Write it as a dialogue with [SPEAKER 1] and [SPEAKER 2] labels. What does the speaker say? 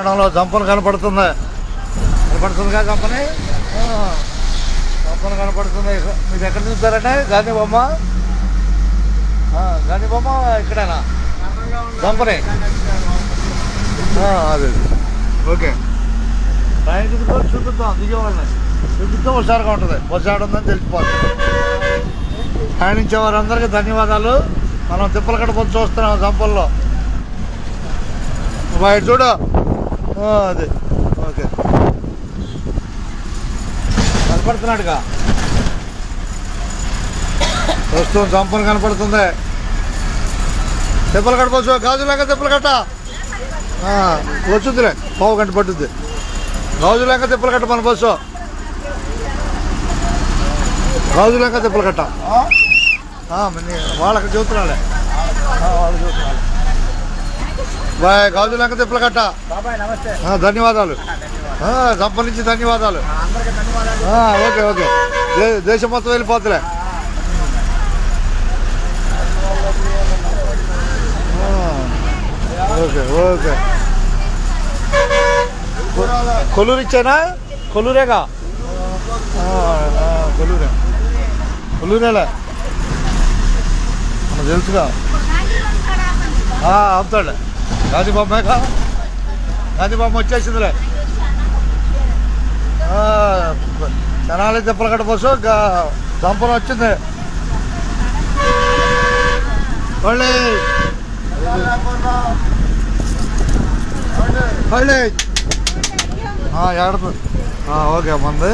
[SPEAKER 1] జంపలు కనపడుతుంది కనపడుతుందిగా కంపెనీ జంపలు కనపడుతుంది. మీరు ఎక్కడ చూస్తారంటే గాంధీ బొమ్మ ఇక్కడేనా జంపని అదే ఓకే. ట్రైన్కి కూడా చూపిద్దాం దిగేవాళ్ళని చూపిస్తే హుషారుగా ఉంటుంది. బస్సు ఆడ ఉందని తెలిసిపోతుంది. ప్రయాణించే వారందరికీ ధన్యవాదాలు. మనం తిప్పలకడ బస్సు చూస్తున్నాం జంపల్లో. బయట చూడు అదే ఓకే కనపడుతున్నాడుగా ప్రస్తుతం జంపలు కనపడుతుంది. తిప్పలకడ బస్సు గాజులేక తిప్పలకట్ట వచ్చుద్దిలే పావు గంట పట్టుద్ది. గాజులేక తిప్పలకట్ట మన బస్సు గాజులేక తిప్పలకట్ట వాళ్ళకి చెబుతున్నాలే వాళ్ళకి చెబుతున్నాలే. బాయ్ గాజులేక తిప్పలకట్ట ధన్యవాదాలు. జంప నుంచి ధన్యవాదాలు. ఓకే ఓకే దేశం మొత్తం వెళ్ళిపోతులే. ఓకే ఓకే కొల్లూరు ఇచ్చానా? కొల్లూరేగా కొల్లూరేలే మనకు తెలుసుగా. అవుతాడు గాంధీబొమ్మేగా గాంధీబొమ్మ వచ్చేసిందిలే. జనాలే తిప్పలకట్ట బస్సు జంపలు వచ్చింది. మళ్ళీ ఏడుతుంది ఓకే మంది